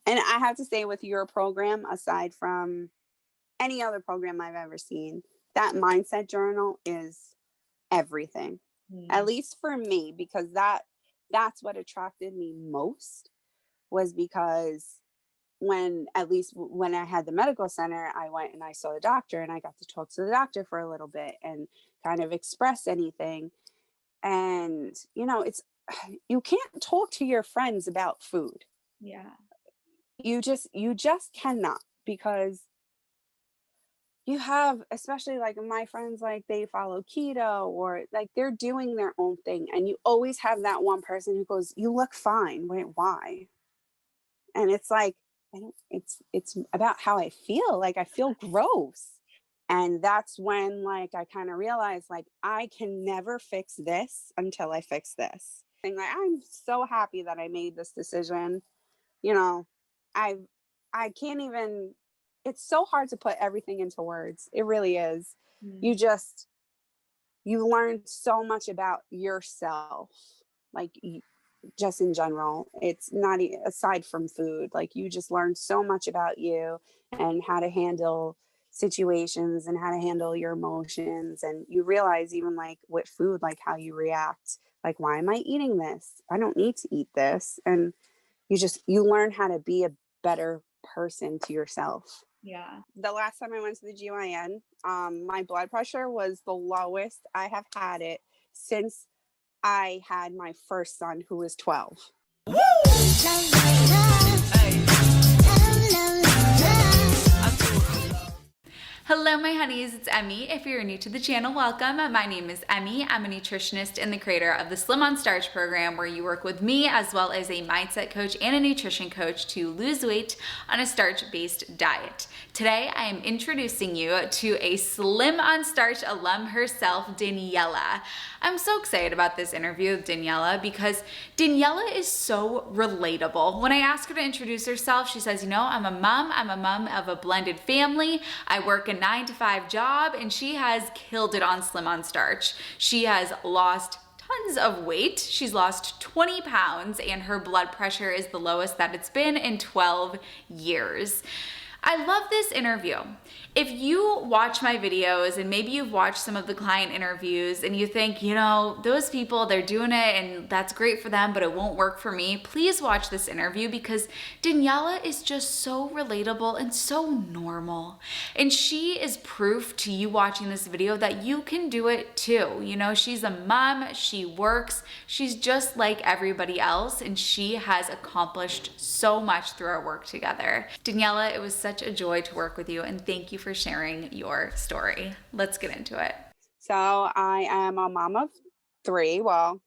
And I have to say with your program, aside from any other program I've ever seen, that mindset journal is everything. At Mm. least for me, because that's what attracted me most, was because when, at least when I had the medical center, I went and I saw the doctor and I got to talk to the doctor for a little bit and kind of express anything. And, it's, you can't talk to your friends about food. Yeah. You just cannot, because you have, especially like my friends, like they follow keto or like they're doing their own thing, and you always have that one person who goes, "You look fine. Wait, why?" And it's like, I don't, it's about how I feel. Like I feel gross. And that's when like I kind of realized like I can never fix this until I fix this. And like I'm so happy that I made this decision. You know, I I can't even, it's so hard to put everything into words. It really is. You Mm. just you learn so much about yourself. Like just in general, it's not aside from food, like you just learn so much about you and how to handle situations and how to handle your emotions, and you realize even like with food, like how you react, like why am I eating this, I don't need to eat this. And you learn how to be a better person to yourself. Yeah. The last time I went to the GYN, my blood pressure was the lowest I have had it since I had my first son, who was 12. Hello, my honeys, it's Emmy. If you're new to the channel, welcome. My name is Emmy. I'm a nutritionist and the creator of the Slim on Starch program, where you work with me as well as a mindset coach and a nutrition coach to lose weight on a starch-based diet. Today, I am introducing you to a Slim on Starch alum herself, Daniella. I'm so excited about this interview with Daniella because Daniella is so relatable. When I ask her to introduce herself, she says, I'm a mom of a blended family. I work a 9-to-5 job, and she has killed it on Slim on Starch. She has lost tons of weight. She's lost 20 pounds, and her blood pressure is the lowest that it's been in 12 years. I love this interview. If you watch my videos and maybe you've watched some of the client interviews and you think, those people, they're doing it and that's great for them, but it won't work for me, please watch this interview because Daniella is just so relatable and so normal. And she is proof to you watching this video that you can do it too. She's a mom, she works, she's just like everybody else, and she has accomplished so much through our work together. Daniella, it was such a joy to work with you, and thank you for sharing your story. Let's get into it. So I am a mom of three. Well,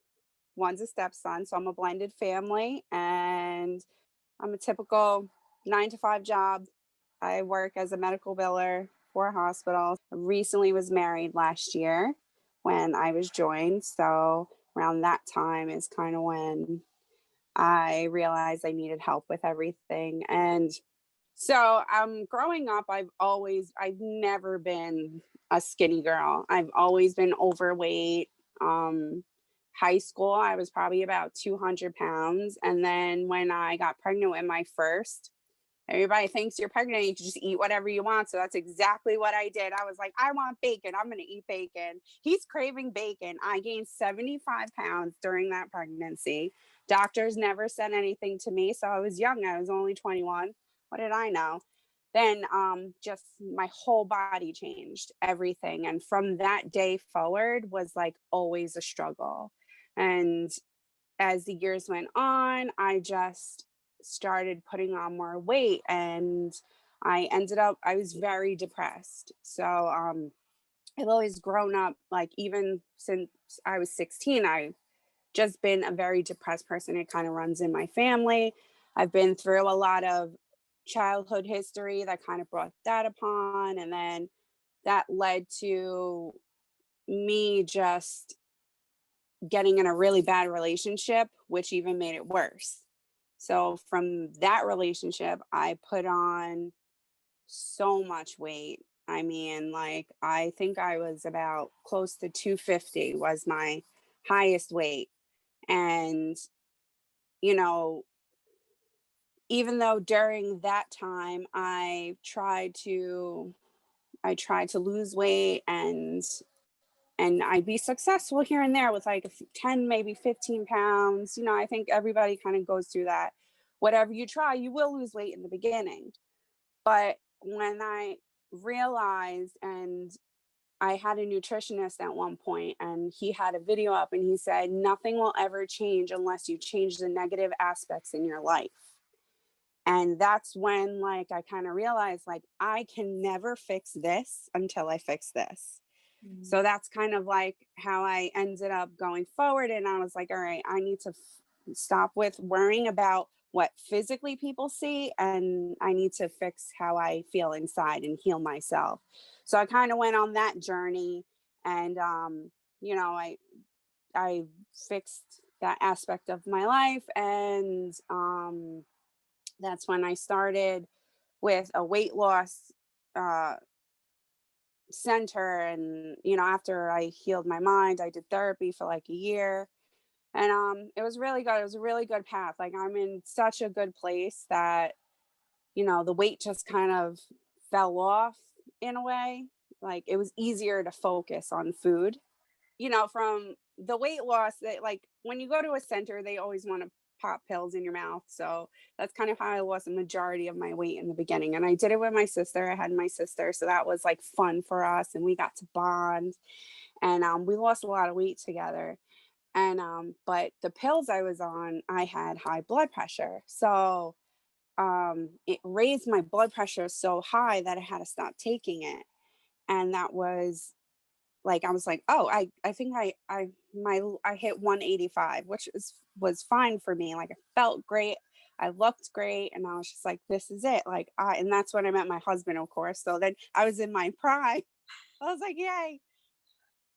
one's a stepson, so I'm a blended family, and I'm a typical 9 to 5 job. I work as a medical biller for a hospital. I recently was married last year when I was joined. So around that time is kind of when I realized I needed help with everything. And so growing up, I've never been a skinny girl. I've always been overweight. Um, High school, I was probably about 200 pounds. And then when I got pregnant with my first, everybody thinks you're pregnant, you can just eat whatever you want. So that's exactly what I did. I was like, I want bacon. I'm going to eat bacon. He's craving bacon. I gained 75 pounds during that pregnancy. Doctors never said anything to me. So I was young. I was only 21. What did I know? Then just my whole body changed, everything. And from that day forward was like always a struggle. And as the years went on, I just started putting on more weight, and I was very depressed. So I've always grown up, like even since I was 16, I've just been a very depressed person. It kind of runs in my family. I've been through a lot of childhood history that kind of brought that upon. And then that led to me just getting in a really bad relationship, which even made it worse. So from that relationship, I put on so much weight. I mean, like I think I was about close to 250 was my highest weight. And, you know, even though during that time I tried to lose weight and I'd be successful here and there with like 10, maybe 15 pounds. You know, I think everybody kind of goes through that. Whatever you try, you will lose weight in the beginning. But when I realized, and I had a nutritionist at one point, and he had a video up and he said, nothing will ever change unless you change the negative aspects in your life. And that's when like I kind of realized like I can never fix this until I fix this. So that's kind of like how I ended up going forward. And I was like, all right, I need to stop with worrying about what physically people see. And I need to fix how I feel inside and heal myself. So I kind of went on that journey. And, you know, I fixed that aspect of my life. And that's when I started with a weight loss uh, center. And you know, after I healed my mind, I did therapy for like a year. And it was really good. It was a really good path. Like I'm in such a good place that, you know, the weight just kind of fell off in a way. Like it was easier to focus on food, you know, from the weight loss. That like when you go to a center, they always want to pop pills in your mouth. So that's kind of how I lost a majority of my weight in the beginning. And I did it with my sister. I had my sister, so that was like fun for us, and we got to bond. And we lost a lot of weight together. And but the pills I was on, I had high blood pressure, so it raised my blood pressure so high that I had to stop taking it. And that was like I was like, oh, I think I hit 185, which was fine for me. Like I felt great, I looked great, and I was just like, this is it. Like and that's when I met my husband, of course. So then I was in my prime. I was like, yay.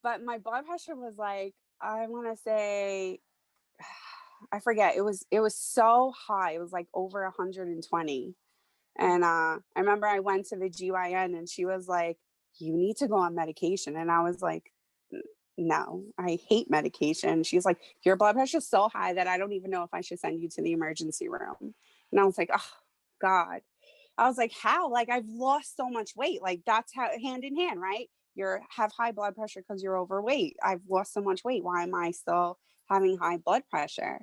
But my blood pressure was like, I want to say, I forget. It was so high. It was like over 120. And I remember I went to the GYN and she was like, you need to go on medication. And I was like, no, I hate medication. She's like, your blood pressure is so high that I don't even know if I should send you to the emergency room. And I was like, oh, God. I was like, how? Like, I've lost so much weight. Like, that's how hand in hand, right? You're have high blood pressure because you're overweight. I've lost so much weight. Why am I still having high blood pressure?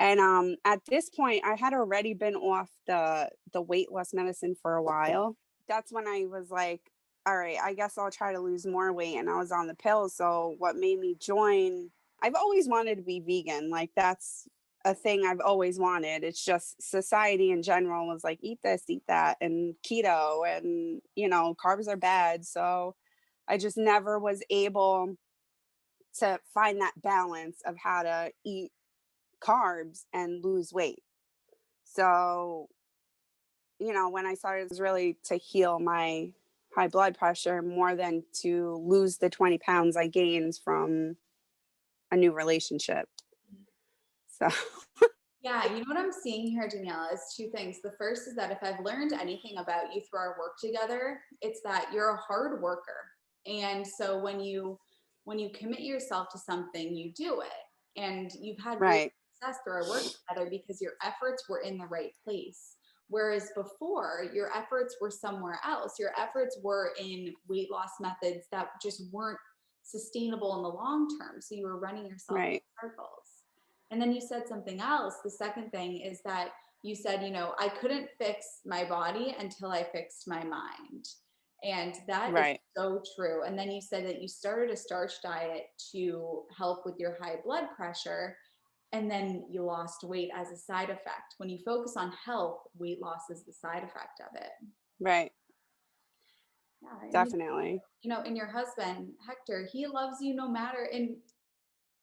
And at this point, I had already been off the weight loss medicine for a while. That's when I was like, all right, I guess I'll try to lose more weight. And I was on the pills. So what made me join? I've always wanted to be vegan. Like that's a thing I've always wanted. It's just society in general was like, eat this, eat that, and keto, and you know, carbs are bad. So I just never was able to find that balance of how to eat carbs and lose weight. So, you know, when I started, it was really to heal my high blood pressure more than to lose the 20 pounds I gained from a new relationship. So, Yeah, you know what I'm seeing here, Daniella, is two things. The first is that if I've learned anything about you through our work together, it's that you're a hard worker. And so when you commit yourself to something, you do it. And you've had great right, success through our work together because your efforts were in the right place. Whereas before, your efforts were somewhere else. Your efforts were in weight loss methods that just weren't sustainable in the long term. So you were running yourself right, in circles. And then you said something else. The second thing is that you said, I couldn't fix my body until I fixed my mind. And that is right, so true. And then you said that you started a starch diet to help with your high blood pressure. And then you lost weight as a side effect. When you focus on health, weight loss is the side effect of it. right. Yeah. And Definitely. in your husband, Hector, he loves you no matter in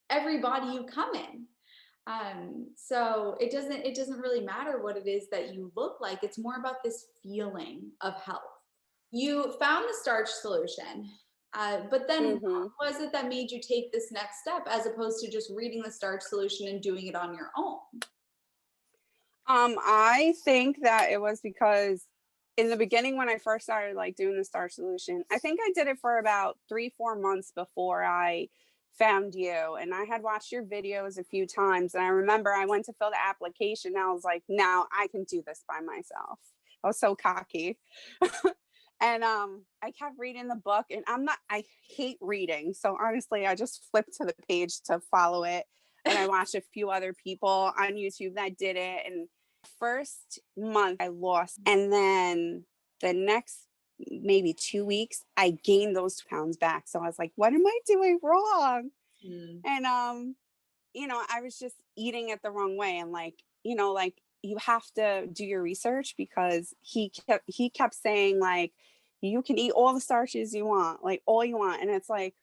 every body you come in. So it doesn't really matter what it is that you look like. It's more about this feeling of health. You found the starch solution, but then Hmm. what was it that made you take this next step as opposed to just reading the starch solution and doing it on your own? I think that it was because in the beginning when I first started like doing the Star Solution, I think I did it for about 3, 4 months before I found you, and I had watched your videos a few times, and I remember I went to fill the application and I was like, now I can do this by myself. I was so cocky. And I kept reading the book, and I hate reading, so honestly I just flipped to the page to follow it, and I watched a few other people on YouTube that did it. And first month I lost, and then the next maybe 2 weeks I gained those pounds back. So I was like, what am I doing wrong? And I was just eating it the wrong way. And like, like, you have to do your research, because he kept saying like, you can eat all the starches you want, like all you want. And it's like,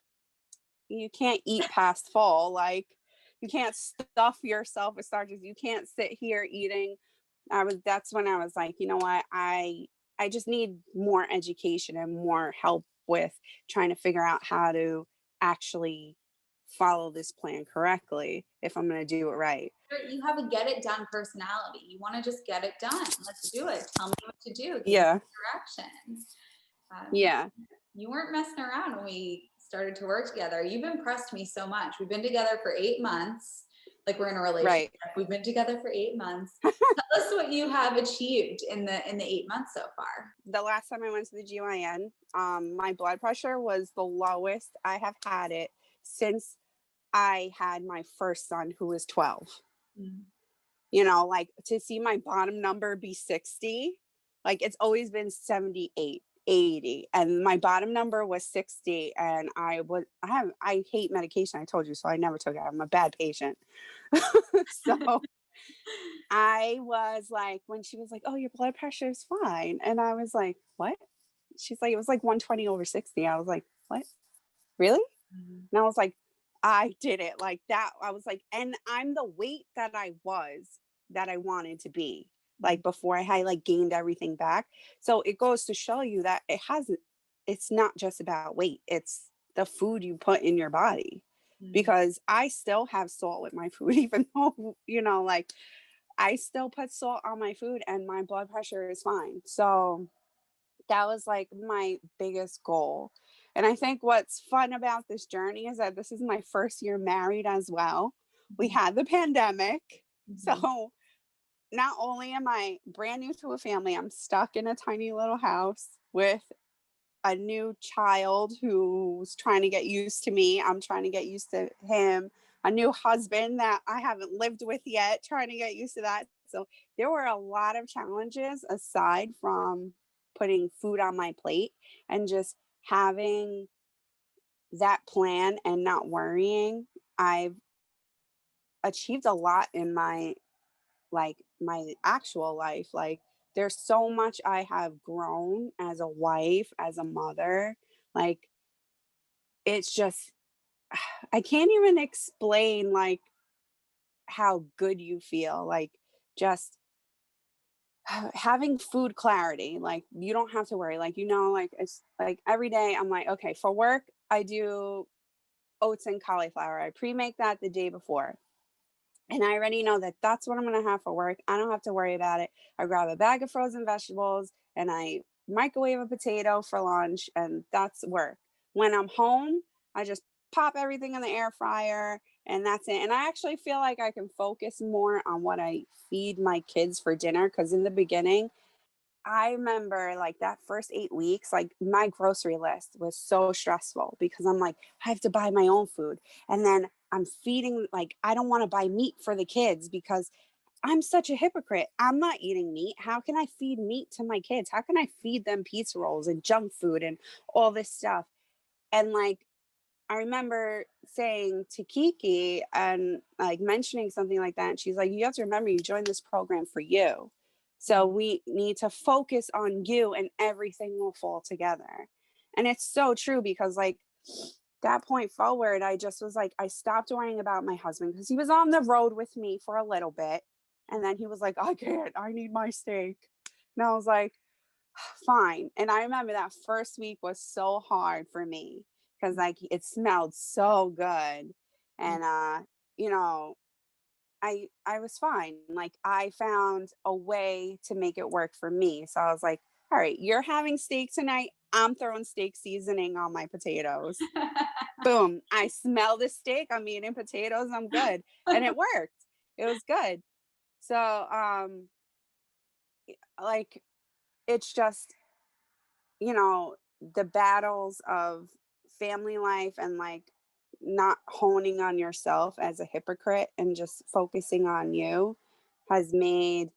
you can't eat past full. Like, you can't stuff yourself with starches. You can't sit here eating. That's when I was like, you know what? I just need more education and more help with trying to figure out how to actually follow this plan correctly if I'm going to do it right. You have a get it done personality. You want to just get it done. Let's do it. Tell me what to do. Give Yeah. me directions. Yeah. You weren't messing around when we started to work together. You've impressed me so much. We've been together for 8 months. Like, we're in a relationship. Right. We've been together for 8 months. Tell us what you have achieved in the 8 months so far. The last time I went to the GYN, my blood pressure was the lowest I have had it since I had my first son, who was 12. Like, to see my bottom number be 60, like, it's always been 78, 80, and my bottom number was 60. And I hate medication, I told you, so I never took it. I'm a bad patient. So I was like, when she was like, oh, your blood pressure is fine, and I was like, what? She's like, it was like 120 over 60. I was like, what? Really? And I was like, I did it like that. I was like, and I'm the weight that I wanted to be, like, before I had like gained everything back. So it goes to show you that it's not just about weight. It's the food you put in your body, because I still have salt with my food, even though, like, I still put salt on my food and my blood pressure is fine. So that was like my biggest goal. And I think what's fun about this journey is that this is my first year married as well. We had the pandemic. So not only am I brand new to a family, I'm stuck in a tiny little house with a new child who's trying to get used to me. I'm trying to get used to him. A new husband that I haven't lived with yet, trying to get used to that. So there were a lot of challenges aside from putting food on my plate, and just having that plan and not worrying. I've achieved a lot in my actual life. Like, there's so much I have grown as a wife, as a mother. Like, it's just, I can't even explain like how good you feel. Like, just having food clarity. Like, you don't have to worry. Like, like, it's like every day I'm like, okay, for work I do oats and cauliflower. I pre-make that the day before, and I already know that that's what I'm going to have for work. I don't have to worry about it. I grab a bag of frozen vegetables and I microwave a potato for lunch, and that's work. When I'm home, I just pop everything in the air fryer, and that's it. And I actually feel like I can focus more on what I feed my kids for dinner, because in the beginning, I remember like that first 8 weeks, like, my grocery list was so stressful, because I'm like, I have to buy my own food. And then I'm feeding, like, I don't want to buy meat for the kids because I'm such a hypocrite. I'm not eating meat. How can I feed meat to my kids? How can I feed them pizza rolls and junk food and all this stuff? And like, I remember saying to Kiki and like mentioning something like that. And she's like, you have to remember, you joined this program for you. So we need to focus on you and everything will fall together. And it's so true, because like, that point forward, I just was like, I stopped worrying about my husband, because he was on the road with me for a little bit. And then he was like, I can't, I need my steak. And I was like, fine. And I remember that first week was so hard for me, because like, it smelled so good. And you know, I was fine. Like, I found a way to make it work for me. So I was like, all right, you're having steak tonight. I'm throwing steak seasoning on my potatoes. boom, I smell the steak, I'm eating potatoes, I'm good. And it worked. It was good. So, like, it's just, you know, the battles of family life and like not honing on yourself as a hypocrite and just focusing on you has made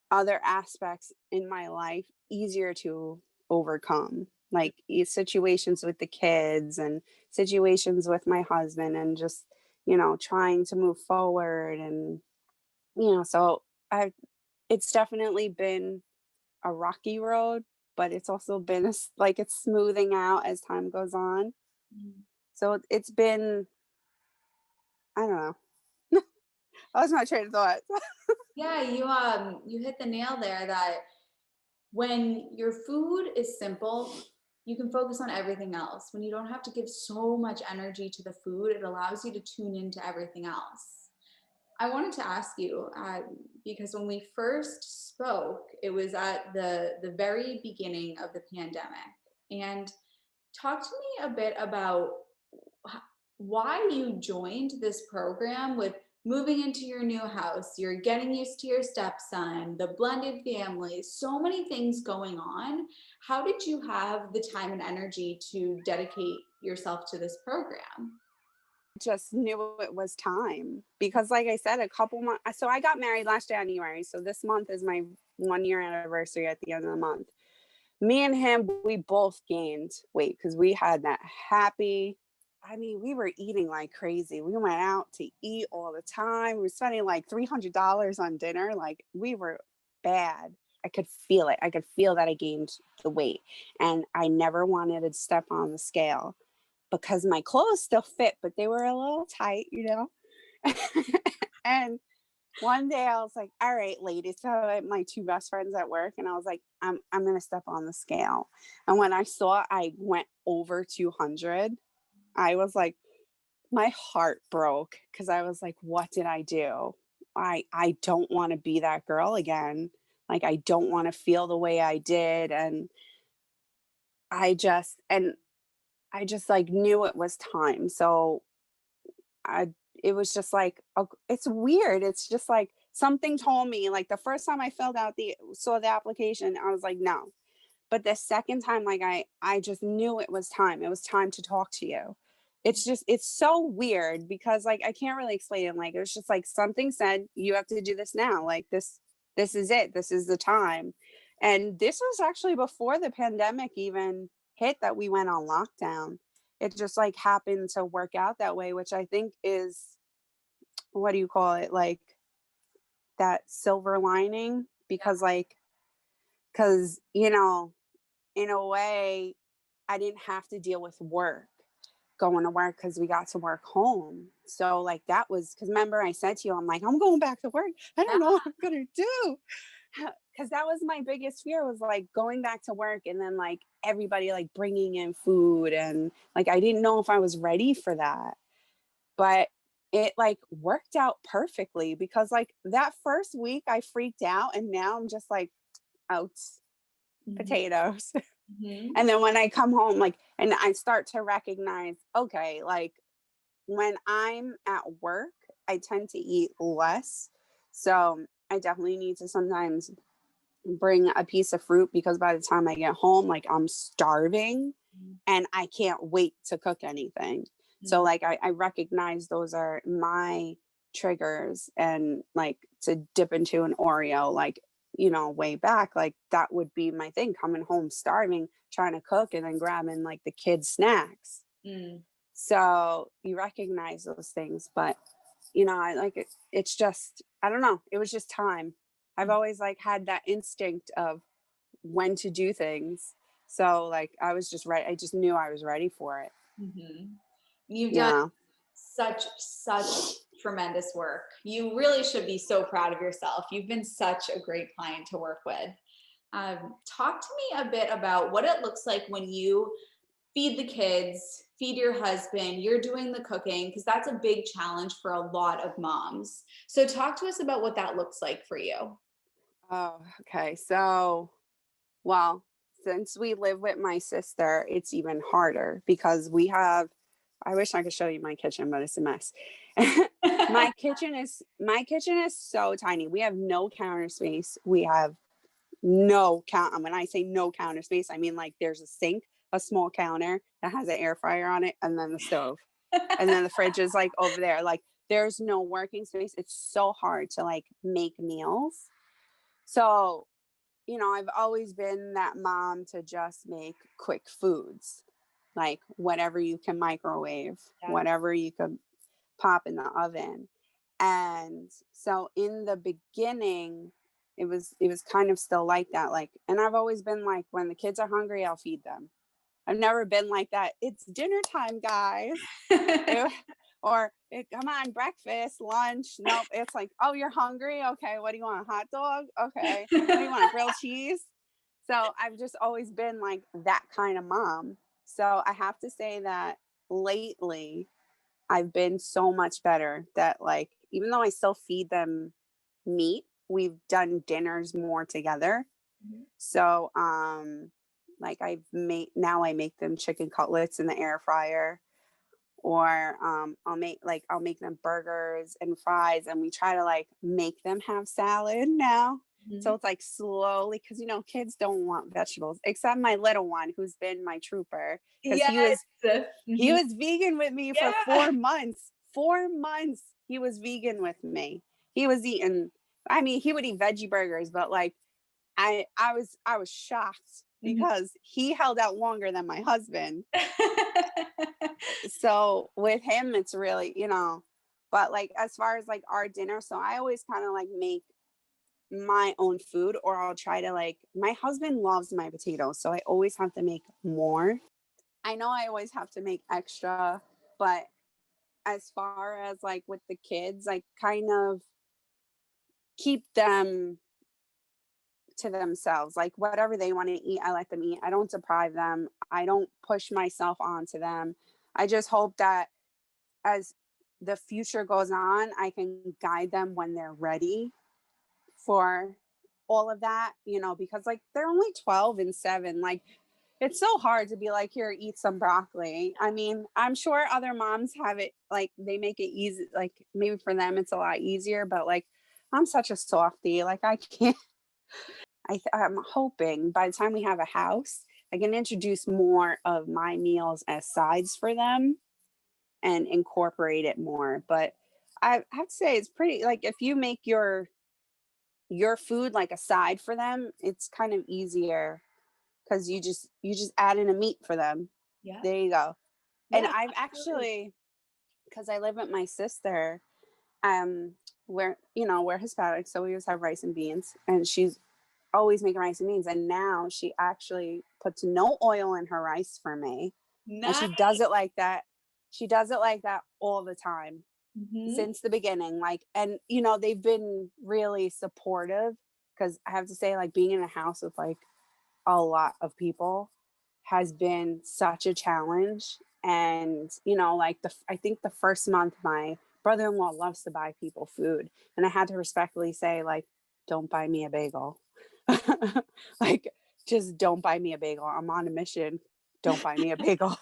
other aspects in my life easier to overcome. Like situations with the kids and situations with my husband and just, trying to move forward. And, so I it's definitely been a rocky road, but it's also been like it's smoothing out as time goes on. Mm. So it's been, I don't know. That was my train of thought. Yeah, you hit the nail there that when your food is simple, you can focus on everything else. When you don't have to give so much energy to the food, it allows you to tune into everything else. I wanted to ask you, because when we first spoke, it was at the very beginning of the pandemic. And talk to me a bit about why you joined this program with moving into your new house, you're getting used to your stepson, the blended family, so many things going on. How did you have the time and energy to dedicate yourself to this program? Just knew it was time because, like I said, a couple months. So I got married last January. So this month is my 1 year anniversary at the end of the month. Me and him, we both gained weight because we had that happy. I mean, we were eating like crazy. We went out to eat all the time. We were spending like $300 on dinner. Like we were bad. I could feel it. I could feel that I gained the weight. And I never wanted to step on the scale because my clothes still fit, but they were a little tight. And one day I was like, all right, ladies. So I had my two best friends at work, and I was like, I'm gonna step on the scale. And when I saw I went over 200, I was like, my heart broke because I was like, what did I do? I don't want to be that girl again. Like I don't want to feel the way I did. And I just like knew it was time. So I it was just like it's weird. It's just like something told me like the first time I filled out the saw the application, I was like, no. But the second time, like I just knew it was time. It was time to talk to you. It's so weird because like I can't really explain it. Like it was just like something said you have to do this now. Like this is it. This is the time. And this was actually before the pandemic even hit that we went on lockdown. It just like happened to work out that way, which I think is, what do you call it? Like that silver lining because in a way, I didn't have to deal with work, going to work because we got to work home. So like that was because remember I said to you, I'm like, I'm going back to work. I don't know what I'm gonna do. Because that was my biggest fear was like going back to work and then like everybody like bringing in food and like I didn't know if I was ready for that. But it like worked out perfectly because like that first week I freaked out and now I'm just like out Mhm. potatoes. Mhm. And then when I come home, like, and I start to recognize, okay, like when I'm at work, I tend to eat less. So I definitely need to sometimes bring a piece of fruit because by the time I get home, like I'm starving and I can't wait to cook anything. So Mhm. like I recognize those are my triggers and like to dip into an Oreo, like, way back, like that would be my thing coming home starving, trying to cook and then grabbing like the kids' snacks. Mm. So you recognize those things, but I like it. It's just, I don't know. It was just time. I've always like had that instinct of when to do things. So like I was just right. I just knew I was ready for it. Mhm. You've done Yeah. such tremendous work. You really should be so proud of yourself. You've been such a great client to work with. Talk to me a bit about what it looks like when you feed the kids, feed your husband, you're doing the cooking, because that's a big challenge for a lot of moms. So talk to us about what that looks like for you. Oh, okay. So, well, since we live with my sister, it's even harder because we have I wish I could show you my kitchen, but it's a mess. My kitchen is so tiny. We have no counter space. We have no count. And when I say no counter space, I mean like there's a sink, a small counter that has an air fryer on it, and then the stove. And then the fridge is like over there. Like there's no working space. It's so hard to like make meals. So, I've always been that mom to just make quick foods, like whatever you can microwave, Yeah. whatever you could pop in the oven. And so in the beginning, it was kind of still like that. Like, and I've always been like, when the kids are hungry, I'll feed them. I've never been like that. It's dinner time, guys. Come on, breakfast, lunch. Nope. It's like, oh, you're hungry? Okay. What do you want? A hot dog? Okay. What do you want? Grilled cheese? So I've just always been like that kind of mom. So I have to say that lately I've been so much better that like, even though I still feed them meat, we've done dinners more together. Mhm. So, like I make them chicken cutlets in the air fryer, or I'll make them burgers and fries, and we try to like make them have salad now. So Mhm. it's like slowly, because kids don't want vegetables, except my little one who's been my trooper, because he Yes. was he Mhm. was vegan with me for Yeah. 4 months. 4 months he was vegan with me. He was eating, I mean, he would eat veggie burgers, but like I was shocked Mhm. because he held out longer than my husband. So with him it's really, but like as far as like our dinner, so I always kind of like make my own food, or I'll try to like, my husband loves my potatoes, so I always have to make more. I know I always have to make extra, but as far as like with the kids, I kind of keep them to themselves. Like whatever they want to eat, I let them eat. I don't deprive them. I don't push myself onto them. I just hope that as the future goes on, I can guide them when they're ready for all of that, because like they're only 12 and 7. Like it's so hard to be like, here, eat some broccoli. I mean, I'm sure other moms have it, like they make it easy, like maybe for them it's a lot easier, but like I'm such a softie. Like I can't. I'm hoping by the time we have a house, I can introduce more of my meals as sides for them and incorporate it more. But I have to say it's pretty, like if you make your food like a side for them, it's kind of easier because you just add in a meat for them. Yeah. There you go. And Yeah. I've Absolutely. actually, because I live with my sister, um, we're Hispanic, so we always have rice and beans, and she's always making rice and beans. And now she actually puts no oil in her rice for me, and she Nice. does it like that. She does it like that all the time Mhm. since the beginning. Like, and they've been really supportive, because I have to say, like, being in a house with like a lot of people has been such a challenge. And like I think the first month my brother-in-law loves to buy people food, and I had to respectfully say, like, don't buy me a bagel. Like, just don't buy me a bagel. I'm on a mission. Don't buy me a bagel.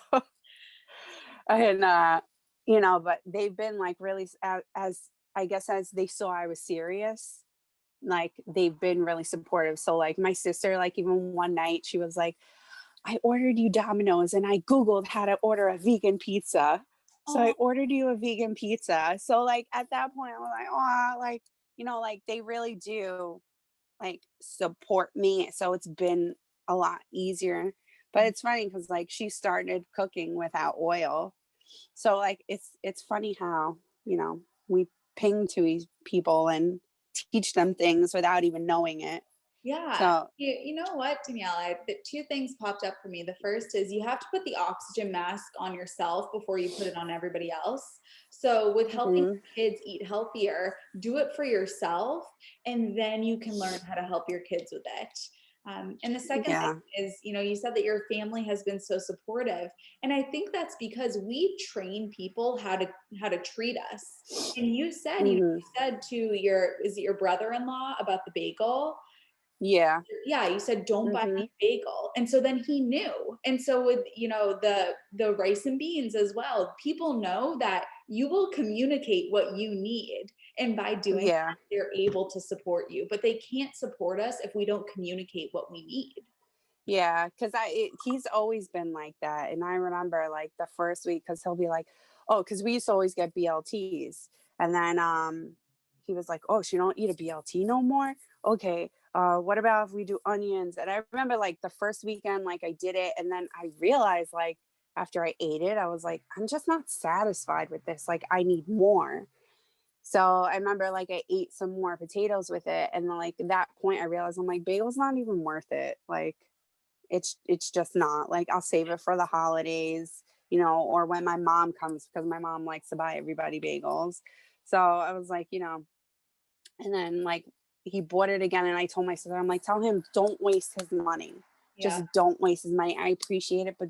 And but they've been like really, as I guess, as they saw I was serious, like they've been really supportive. So like my sister, like even one night she was like, I ordered you Domino's and I Googled how to order a vegan pizza. So I Oh, ordered you a vegan pizza. So like at that point I was like, oh, like, like they really do like support me. So it's been a lot easier. But it's funny because like she started cooking without oil. So like it's funny how, we ping to people and teach them things without even knowing it. yeah. So You know what, Daniela? The two things popped up for me. The first is you have to put the oxygen mask on yourself before you put it on everybody else. So with helping mhm, kids eat healthier, do it for yourself, and then you can learn how to help your kids with it. And the second thing yeah. is, you said that your family has been so supportive, and I think that's because we train people how to treat us. And you said, you Mhm. said to is it your brother-in-law about the bagel? Yeah. Yeah, you said don't buy me Mhm. a bagel. And so then he knew. And so with, the rice and beans as well, people know that you will communicate what you need. And by doing Yeah. that, they're able to support you, but they can't support us if we don't communicate what we need. Yeah, because he's always been like that, and I remember like the first week, because he'll be like, "Oh," because we used to always get BLTs, and then he was like, "Oh, so you don't eat a BLT no more? Okay, what about if we do onions?" And I remember like the first weekend, like I did it, and then I realized like after I ate it, I was like, I'm just not satisfied with this. Like I need more. So I remember like I ate some more potatoes with it, and then like at that point I realized I'm like bagel's not even worth it. Like it's just not. Like I'll save it for the holidays, or when my mom comes, because my mom likes to buy everybody bagels. So I was like, and then like he bought it again, and I told my sister, I'm like, tell him don't waste his money. Yeah. Just don't waste his money. I appreciate it, but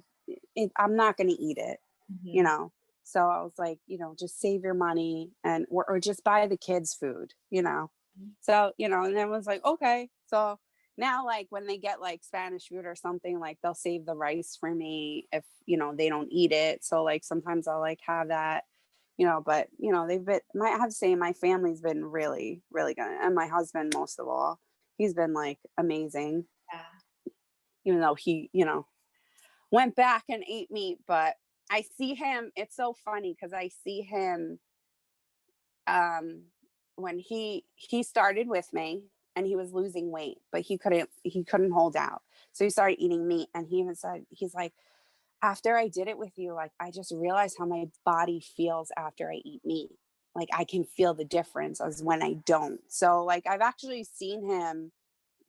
I'm not going to eat it, you Mhm. know. So I was like, just save your money and or just buy the kids food. So, and then was like, okay. So now like when they get like Spanish food or something, like they'll save the rice for me if, they don't eat it. So like sometimes I'll like have that, but I have to say my family's been really, really good. And my husband, most of all, he's been like amazing, Yeah. even though he, went back and ate meat. But I see him, it's so funny because I see him um when he started with me and he was losing weight, but he couldn't hold out, so he started eating meat. And he even said, he's like, after I did it with you, like I just realized how my body feels after I eat meat. Like I can feel the difference as when I don't. So like I've actually seen him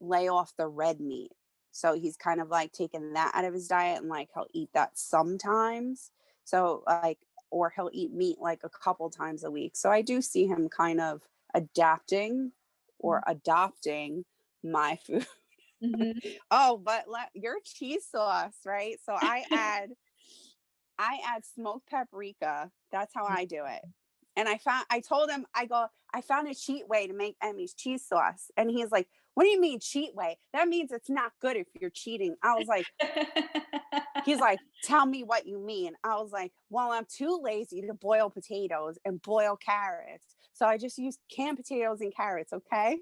lay off the red meat, so he's kind of like taken that out of his diet, and like he'll eat that sometimes. So like, or he'll eat meat like a couple times a week. So I do see him kind of adapting or adopting my food. Mhm. Oh, but your cheese sauce, right? So I add smoked paprika. That's how I do it. And I told him, I found a cheat way to make Emmy's cheese sauce. And he's like, what do you mean cheat way? That means it's not good if you're cheating. I was like, he's like, tell me what you mean. I was like, well, I'm too lazy to boil potatoes and boil carrots. So I just use canned potatoes and carrots. Okay.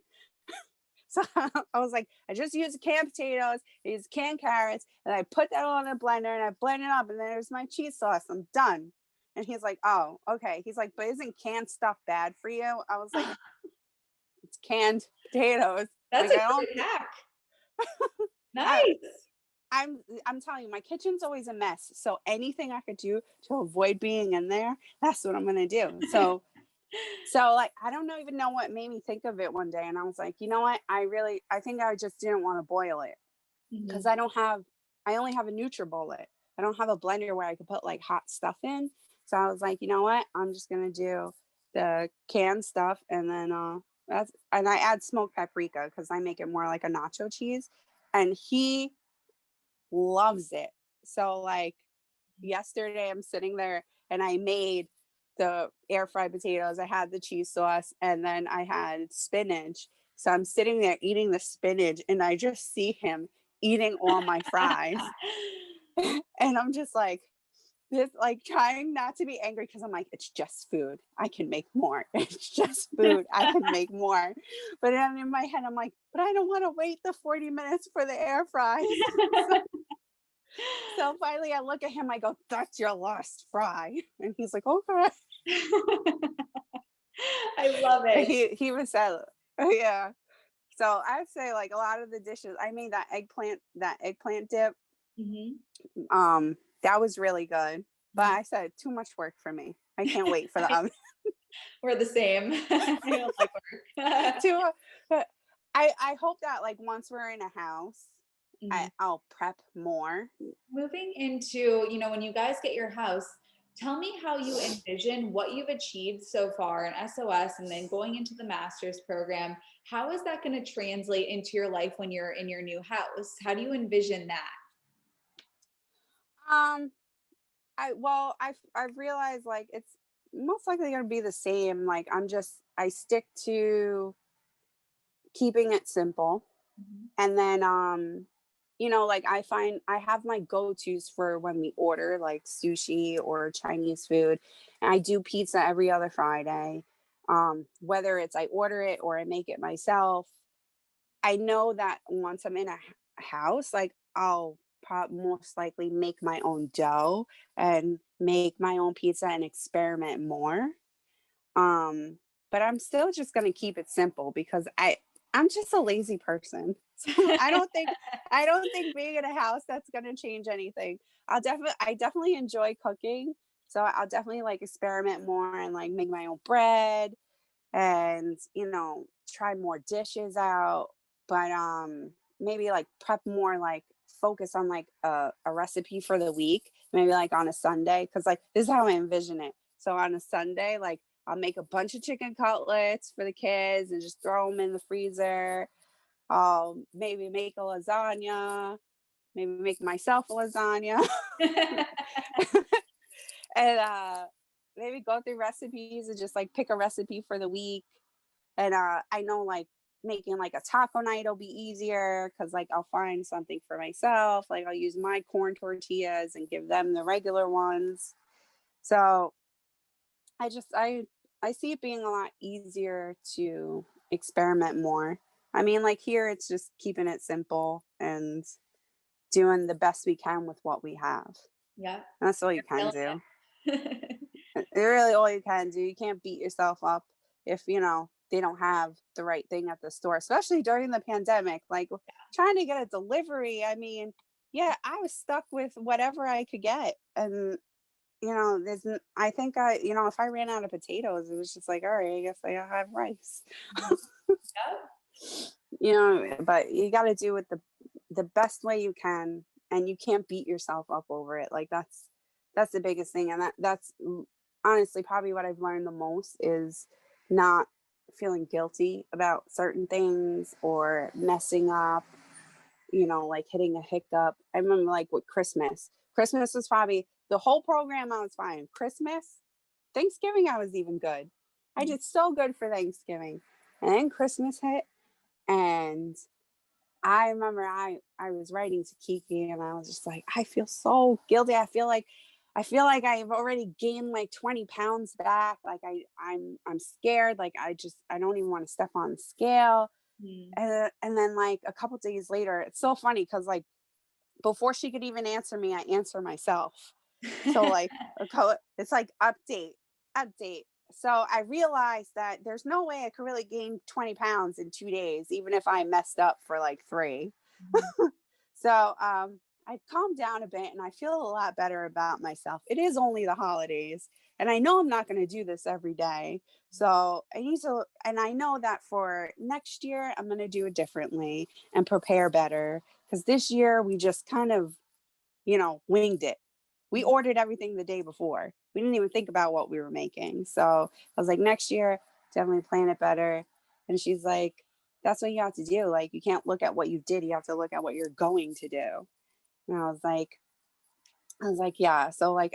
So I was like, I just use canned potatoes, I use canned carrots, and I put that all in a blender and I blend it up, and then there's my cheese sauce. I'm done. And he's like, oh, okay. He's like, but isn't canned stuff bad for you? I was like, it's canned potatoes. That's Like a I don't. great hack. I, Nice. I'm telling you, my kitchen's always a mess. So anything I could do to avoid being in there, that's what I'm gonna do. So like I don't even know what made me think of it one day, and I was like, you know what? I think I just didn't want to boil it, because Mhm. I only have a NutriBullet. I don't have a blender where I could put like hot stuff in. So I was like, you know what? I'm just gonna do the canned stuff, and then and I add smoked paprika because I make it more like a nacho cheese, and he loves it. So like yesterday I'm sitting there and I made the air fried potatoes. I had the cheese sauce, and then I had spinach. So I'm sitting there eating the spinach, and I just see him eating all my fries. And I'm just like, this, like trying not to be angry, because I'm like, it's just food. I can make more. It's just food. I can make more. But then in my head, I'm like, but I don't want to wait the 40 minutes for the air fries. So finally I look at him, I go, that's your last fry. And he's like, okay. I love it. He was said, yeah. So I'd say like a lot of the dishes, I made that eggplant dip. Mhm. That was really good. But I said too much work for me. I can't wait for the oven. We're the same. I don't like work. Too, but I hope that like once we're in a house, Mhm. I'll prep more. Moving into, when you guys get your house, tell me how you envision what you've achieved so far in SOS and then going into the master's program. How is that going to translate into your life when you're in your new house? How do you envision that? Um, I've realized like it's most likely going to be the same. Like I stick to keeping it simple, Mhm. and then you know, like I find I have my go-tos for when we order like sushi or Chinese food. And I do pizza every other Friday. Whether it's I order it or I make it myself. I know that once I'm in a house, like I'll most likely make my own dough and make my own pizza and experiment more. Um, but I'm still just gonna keep it simple because I'm just a lazy person. So I don't think being in a house that's gonna change anything. I definitely enjoy cooking. So I'll definitely like experiment more and like make my own bread and, you know, try more dishes out. But maybe like prep more, like focus on like a recipe for the week, maybe like on a Sunday, because like this is how I envision it. So on a Sunday, like I'll make a bunch of chicken cutlets for the kids and just throw them in the freezer. I'll maybe make a lasagna, maybe make myself a lasagna. And maybe go through recipes and just like pick a recipe for the week. And I know like making like a taco night will be easier because like I'll find something for myself. Like I'll use my corn tortillas and give them the regular ones. So I just I see it being a lot easier to experiment more. I mean, like here it's just keeping it simple and doing the best we can with what we have. Yeah. That's all you You're can feeling do. it. Really all you can do. You can't beat yourself up if, you know, they don't have the right thing at the store, especially during the pandemic. Like trying to get a delivery. I mean, yeah, I was stuck with whatever I could get. And, you know, I think you know, if I ran out of potatoes, it was just like, all right, I guess I have rice. Yeah. You know, but you got to do it the best way you can, and you can't beat yourself up over it. Like that's the biggest thing, and that's honestly probably what I've learned the most is not feeling guilty about certain things or messing up, you know, like hitting a hiccup. I remember like with Christmas was probably the whole program I was fine. Christmas, Thanksgiving I was even good. I did so good for Thanksgiving, and then Christmas hit, and I remember I was writing to Kiki and I was just like, I feel so guilty. I feel like I've already gained like 20 pounds back. Like I'm scared. Like I don't even want to step on the scale. Mm. And then like a couple days later, it's so funny because like before she could even answer me, I answer myself. So like it's like update. So I realized that there's no way I could really gain 20 pounds in 2 days, even if I messed up for like three. So I've calmed down a bit and I feel a lot better about myself. It is only the holidays. And I know I'm not going to do this every day. So and I know that for next year, I'm going to do it differently and prepare better. Because this year we just kind of, you know, winged it. We ordered everything the day before. We didn't even think about what we were making. So I was like, next year, definitely plan it better. And she's like, that's what you have to do. Like, you can't look at what you did. You have to look at what you're going to do. And I was like, yeah. So like,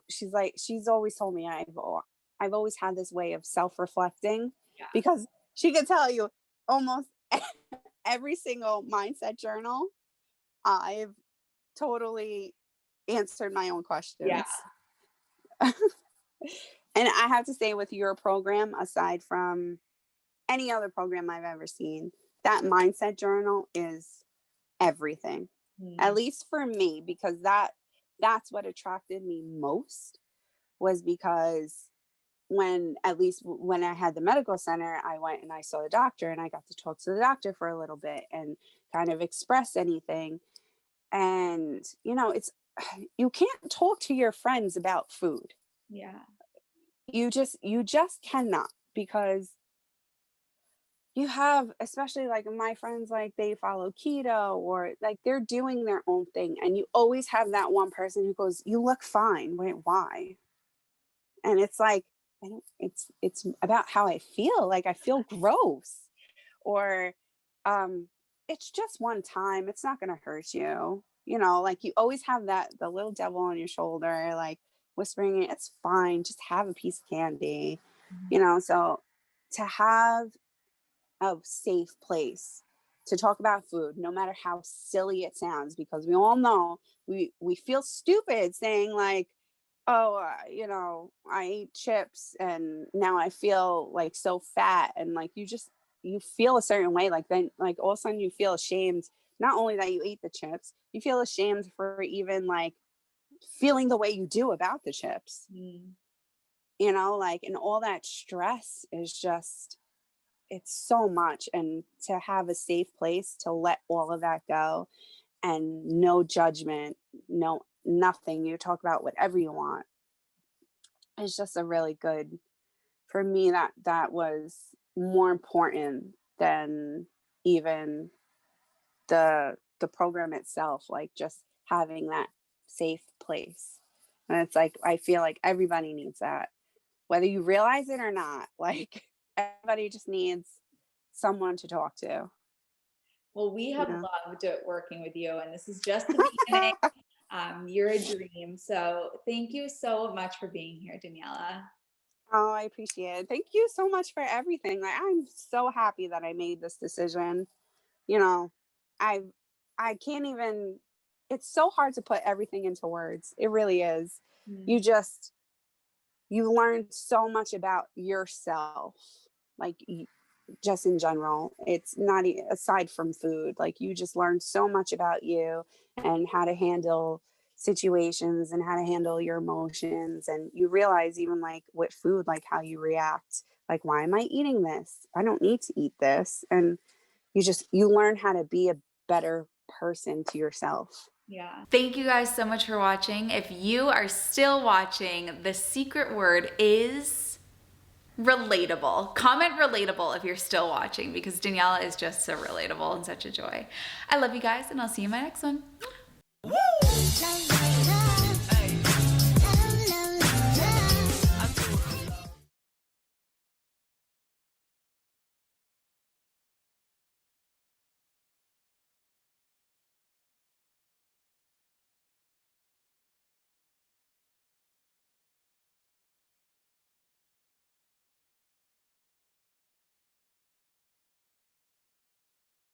she's always told me I've always had this way of self-reflecting Yeah. because she could tell you almost every single mindset journal. I've totally answered my own Yeah. questions. And I have to say, with your program, aside from any other program I've ever seen, that mindset journal is everything. At least for me, because that's what attracted me most was because at least when I had the medical center, I went and I saw the doctor and I got to talk to the doctor for a little bit and kind of express anything. And, you know, you can't talk to your friends about food. Yeah. You just cannot, because you have, especially like my friends, like they follow keto or like they're doing their own thing, and you always have that one person who goes, you look fine, wait, why? And it's like, I don't, it's about how I feel. Like I feel gross, or it's just one time, it's not going to hurt you, you know. Like you always have the little devil on your shoulder like whispering, it's fine, just have a piece of candy, you know. So to have a safe place to talk about food, no matter how silly it sounds, because we all know we feel stupid saying like, oh, I ate chips and now I feel like so fat, and like you feel a certain way, like then like all of a sudden you feel ashamed, not only that you ate the chips, you feel ashamed for even like feeling the way you do about the chips. Like, and all that stress is just, it's so much. And to have a safe place to let all of that go, and no judgment, no nothing, you talk about whatever you want, it's just a really good, for me, that was more important than even the program itself, like just having that safe place. And it's like I feel like everybody needs that, whether you realize it or not. Like everybody just needs someone to talk to. Well, we have Yeah. loved working with you, and this is just the beginning. You're a dream. So thank you so much for being here, Daniella. Oh, I appreciate it. Thank you so much for everything. Like I'm so happy that I made this decision. You know, I I can't even, it's so hard to put everything into words. It really is. Mm. You just you learn so much about yourself. Like just in general, it's not aside from food, like you just learn so much about you and how to handle situations and how to handle your emotions, and you realize even like with food, like how you react, like why am I eating this, I don't need to eat this, and you learn how to be a better person to yourself. Yeah. Thank you guys so much for watching. If you are still watching, the secret word is relatable. Comment relatable if you're still watching, because Daniella is just so relatable and such a joy. I love you guys, and I'll see you in my next one. Woo!